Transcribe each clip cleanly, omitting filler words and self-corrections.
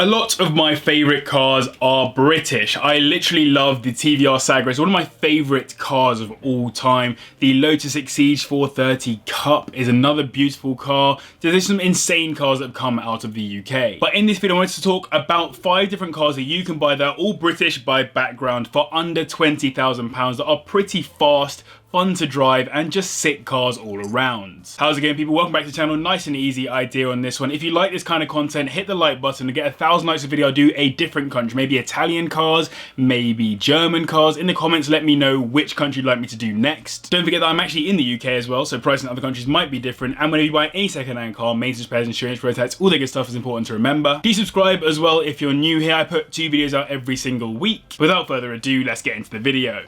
A lot of my favourite cars are British. I literally love the TVR Saga. It's one of my favourite cars of all time. The Lotus Exige 430 Cup is another beautiful car. There's some insane cars that have come out of the UK. But in this video I wanted to talk about 5 different cars that you can buy that are all British by background for under £20,000 that are pretty fast, fun to drive, and just sick cars all around. How's it going, people? Welcome back to the channel. Nice and easy idea on this one. If you like this kind of content, hit the like button and get 1,000 likes a video. I'll do a different country, maybe Italian cars, maybe German cars. In the comments, let me know which country you'd like me to do next. Don't forget that I'm actually in the UK as well, so pricing in other countries might be different. And whenever you buy any second-hand car, maintenance, repairs, insurance, road tax, all that good stuff is important to remember. Please subscribe as well if you're new here. I put 2 videos out every single week. Without further ado, let's get into the video.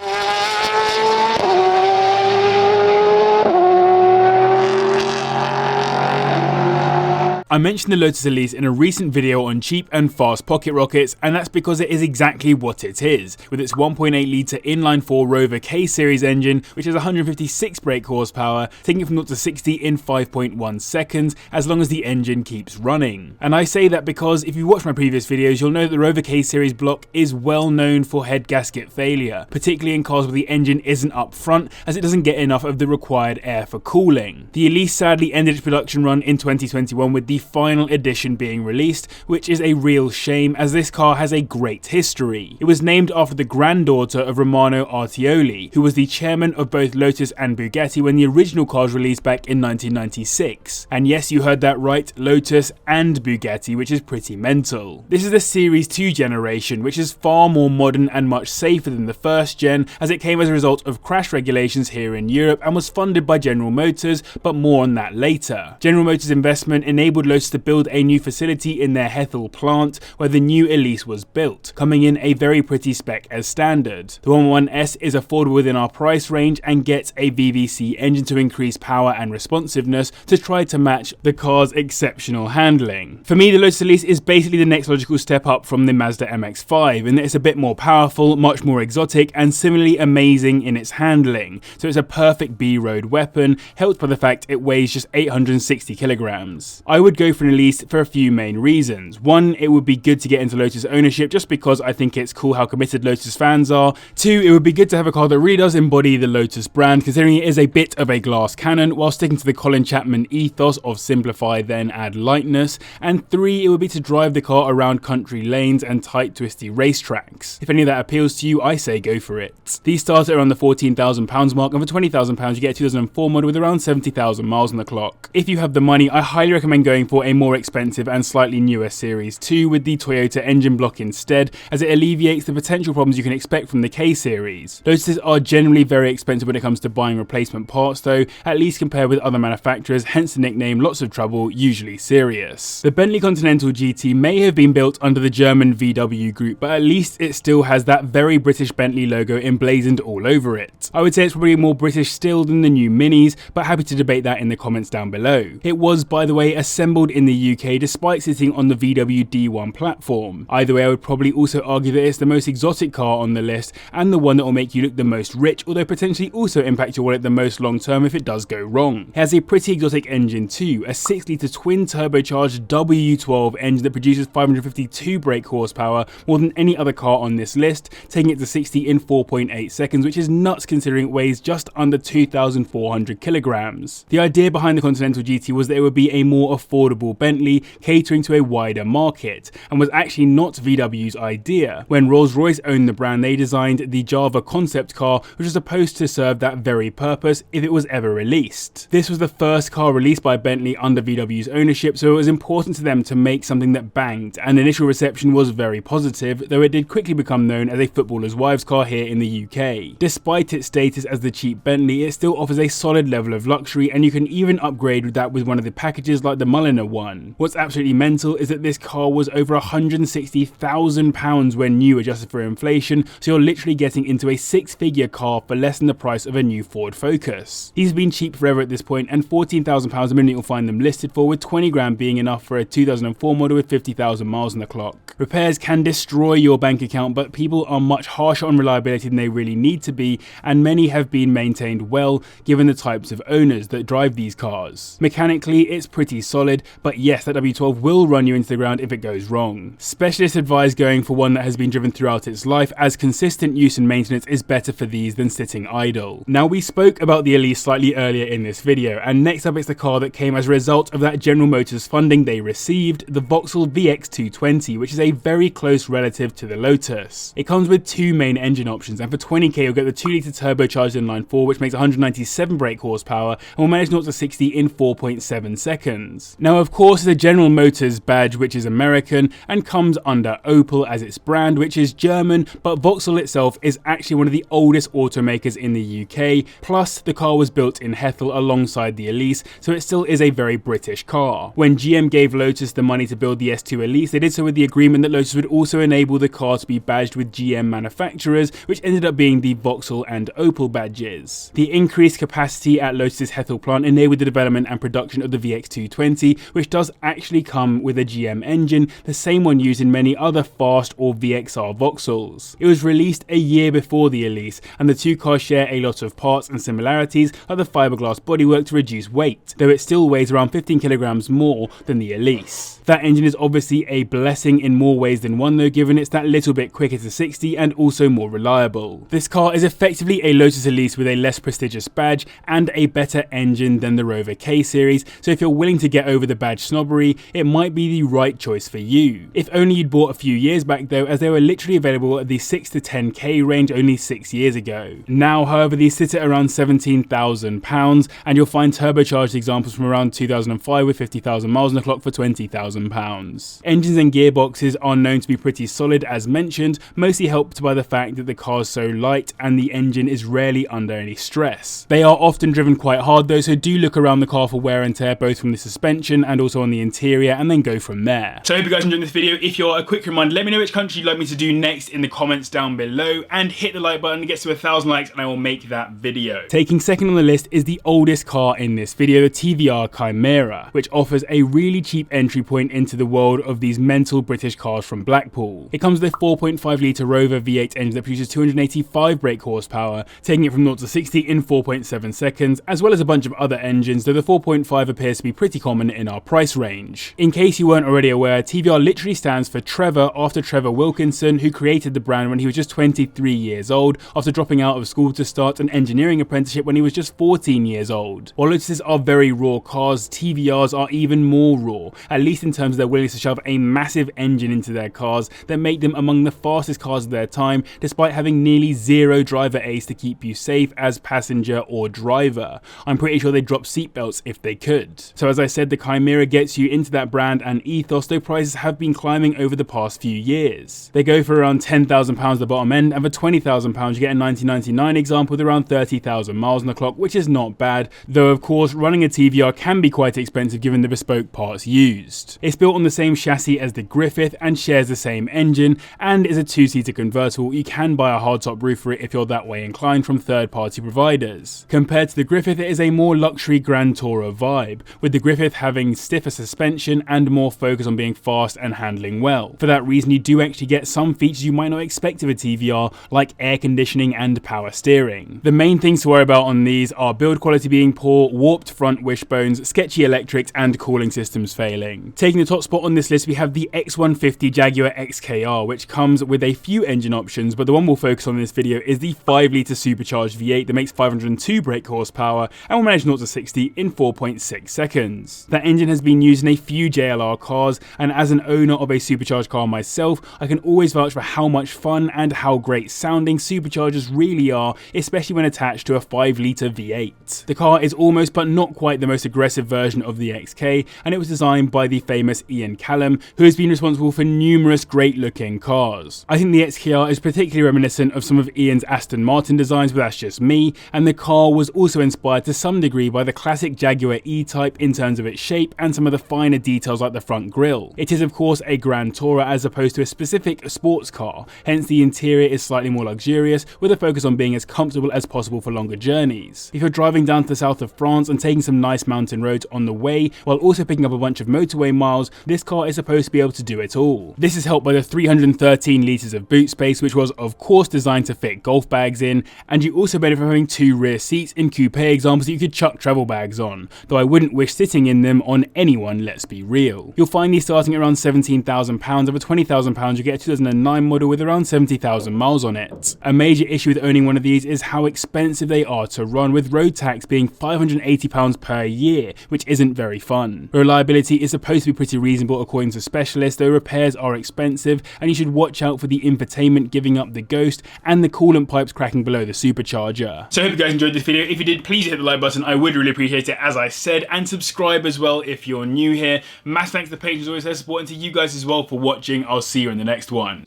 I mentioned the Lotus Elise in a recent video on cheap and fast pocket rockets, and that's because it is exactly what it is, with its 1.8 litre inline-4 Rover K-Series engine, which has 156 brake horsepower, taking it from 0 to 60 in 5.1 seconds, as long as the engine keeps running. And I say that because if you watch my previous videos, you'll know that the Rover K-Series block is well known for head gasket failure, particularly in cars where the engine isn't up front, as it doesn't get enough of the required air for cooling. The Elise sadly ended its production run in 2021 with the final edition being released, which is a real shame as this car has a great history. It was named after the granddaughter of Romano Artioli, who was the chairman of both Lotus and Bugatti when the original car was released back in 1996. And yes, you heard that right, Lotus and Bugatti, which is pretty mental. This is the Series 2 generation, which is far more modern and much safer than the first gen, as it came as a result of crash regulations here in Europe and was funded by General Motors, but more on that later. General Motors' investment enabled Lotus to build a new facility in their Hethel plant where the new Elise was built, coming in a very pretty spec as standard. The 111S is affordable within our price range and gets a VVC engine to increase power and responsiveness to try to match the car's exceptional handling. For me, the Lotus Elise is basically the next logical step up from the Mazda MX-5 in that it's a bit more powerful, much more exotic, and similarly amazing in its handling. So it's a perfect B-road weapon, helped by the fact it weighs just 860 kilograms. I would go for an Elise for a few main reasons. One, it would be good to get into Lotus ownership just because I think it's cool how committed Lotus fans are. 2, it would be good to have a car that really does embody the Lotus brand, considering it is a bit of a glass cannon while sticking to the Colin Chapman ethos of simplify then add lightness. And 3, it would be to drive the car around country lanes and tight twisty racetracks. If any of that appeals to you, I say go for it. These start at around the £14,000 mark, and for £20,000 you get a 2004 model with around 70,000 miles on the clock. If you have the money, I highly recommend going for a more expensive and slightly newer Series 2 with the Toyota engine block instead, as it alleviates the potential problems you can expect from the K-Series. Lotuses are generally very expensive when it comes to buying replacement parts though, at least compared with other manufacturers, hence the nickname lots of trouble, usually serious. The Bentley Continental GT may have been built under the German VW group, but at least it still has that very British Bentley logo emblazoned all over it. I would say it's probably more British still than the new Minis, but happy to debate that in the comments down below. It was, by the way, assembled in the UK despite sitting on the VW D1 platform. Either way, I would probably also argue that it's the most exotic car on the list and the one that will make you look the most rich, although potentially also impact your wallet the most long term if it does go wrong. It has a pretty exotic engine too, a 6-litre twin turbocharged W12 engine that produces 552 brake horsepower, more than any other car on this list, taking it to 60 in 4.8 seconds, which is nuts considering it weighs just under 2,400 kilograms. The idea behind the Continental GT was that it would be a more affordable Bentley, catering to a wider market, and was actually not VW's idea. When Rolls-Royce owned the brand, they designed the Java concept car, which was supposed to serve that very purpose if it was ever released. This was the first car released by Bentley under VW's ownership, so it was important to them to make something that banged, and the initial reception was very positive, though it did quickly become known as a footballer's wives car here in the UK. Despite its status as the cheap Bentley, it still offers a solid level of luxury, and you can even upgrade with that with one of the packages like the Mulliner one. What's absolutely mental is that this car was over £160,000 when new, adjusted for inflation, so you're literally getting into a 6-figure car for less than the price of a new Ford Focus. These have been cheap forever at this point, and £14,000 a minute you'll find them listed for, with 20 grand being enough for a 2004 model with 50,000 miles on the clock. Repairs can destroy your bank account, but people are much harsher on reliability than they really need to be, and many have been maintained well given the types of owners that drive these cars. Mechanically, it's pretty solid, but yes, that W12 will run you into the ground if it goes wrong. Specialists advise going for one that has been driven throughout its life, as consistent use and maintenance is better for these than sitting idle. Now, we spoke about the Elise slightly earlier in this video, and next up is the car that came as a result of that General Motors funding they received, the Vauxhall VX220, which is a very close relative to the Lotus. It comes with two main engine options, and for 20k you'll get the 2-litre turbocharged inline-4, which makes 197 brake horsepower and will manage 0 to 60 in 4.7 seconds. Now, of course, it's a General Motors badge, which is American and comes under Opel as its brand, which is German, but Vauxhall itself is actually one of the oldest automakers in the UK, plus the car was built in Hethel alongside the Elise, so it still is a very British car. When GM gave Lotus the money to build the S2 Elise, they did so with the agreement that Lotus would also enable the car to be badged with GM manufacturers, which ended up being the Vauxhall and Opel badges. The increased capacity at Lotus's Hethel plant enabled the development and production of the VX220, which does actually come with a GM engine, the same one used in many other fast or VXR Vauxhalls. It was released a year before the Elise, and the two cars share a lot of parts and similarities, like the fiberglass bodywork to reduce weight, though it still weighs around 15 kilograms more than the Elise. That engine is obviously a blessing in more ways than one though, given it's that little bit quicker to 60 and also more reliable. This car is effectively a Lotus Elise with a less prestigious badge and a better engine than the Rover K series, so if you're willing to get over the badge snobbery, it might be the right choice for you. If only you'd bought a few years back though, as they were literally available at the 6 to 10k range only 6 years ago. Now, however, these sit at around £17,000, and you'll find turbocharged examples from around 2005 with 50,000 miles on the clock for £20,000. Engines and gearboxes are known to be pretty solid, as mentioned, mostly helped by the fact that the car is so light and the engine is rarely under any stress. They are often driven quite hard though, so do look around the car for wear and tear, both from the suspension and also on the interior, and then go from there. So I hope you guys enjoyed this video. If you're a quick reminder, let me know which country you'd like me to do next in the comments down below, and hit the like button. It gets to 1,000 likes and I will make that video. Taking second on the list is the oldest car in this video, the TVR Chimaera, which offers a really cheap entry point into the world of these mental British cars from Blackpool. It comes with a 4.5 litre Rover V8 engine that produces 285 brake horsepower, taking it from 0 to 60 in 4.7 seconds, as well as a bunch of other engines, though the 4.5 appears to be pretty common in our price range. In case you weren't already aware, TVR literally stands for Trevor, after Trevor Wilkinson, who created the brand when he was just 23 years old, after dropping out of school to start an engineering apprenticeship when he was just 14 years old. While Lotuses are very raw cars, TVRs are even more raw, at least in terms of their willingness to shove a massive engine into their cars that make them among the fastest cars of their time, despite having nearly zero driver aids to keep you safe as passenger or driver. I'm pretty sure they'd drop seatbelts if they could. So as I said, the Chimaera gets you into that brand and ethos, though prices have been climbing over the past few years. They go for around £10,000 at the bottom end, and for £20,000 you get a 1999 example with around 30,000 miles on the clock, which is not bad, though of course running a TVR can be quite expensive given the bespoke parts used. It's built on the same chassis as the Griffith and shares the same engine, and is a 2-seater convertible. You can buy a hardtop roof for it if you're that way inclined from third-party providers. Compared to the Griffith, it is a more luxury Grand Tourer vibe, with the Griffith having stiffer suspension and more focus on being fast and handling well. For that reason, you do actually get some features you might not expect of a TVR, like air conditioning and power steering. The main things to worry about on these are build quality being poor, warped front wishbones, sketchy electrics, and cooling systems failing. Taking the top spot on this list, we have the X150 Jaguar XKR, which comes with a few engine options, but the one we'll focus on in this video is the 5-litre supercharged V8 that makes 502 brake horsepower and will manage 0 to 60 in 4.6 seconds. That engine has been used in a few JLR cars, and as an owner of a supercharged car myself, I can always vouch for how much fun and how great sounding superchargers really are, especially when attached to a 5-litre V8. The car is almost but not quite the most aggressive version of the XK, and it was designed by the famous Callum, who has been responsible for numerous great looking cars. I think the XKR is particularly reminiscent of some of Ian's Aston Martin designs, but that's just me, and the car was also inspired to some degree by the classic Jaguar E-Type in terms of its shape and some of the finer details like the front grille. It is of course a Grand Tourer as opposed to a specific sports car, hence the interior is slightly more luxurious, with a focus on being as comfortable as possible for longer journeys. If you're driving down to the south of France and taking some nice mountain roads on the way, while also picking up a bunch of motorway miles, this car is supposed to be able to do it all. This is helped by the 313 litres of boot space, which was of course designed to fit golf bags in, and you also benefit from having 2 rear seats in coupe examples that you could chuck travel bags on, though I wouldn't wish sitting in them on anyone, let's be real. You'll find these starting at around £17,000. Over £20,000 you get a 2009 model with around 70,000 miles on it. A major issue with owning one of these is how expensive they are to run, with road tax being £580 per year, which isn't very fun. Reliability is supposed to be pretty reasonable according to specialists, though repairs are expensive, and you should watch out for the infotainment giving up the ghost and the coolant pipes cracking below the supercharger. So I hope you guys enjoyed this video. If you did, please hit the like button. I would really appreciate it, as I said, and subscribe as well if you're new here. Massive thanks to the patrons always for their support, and to you guys as well for watching. I'll see you in the next one.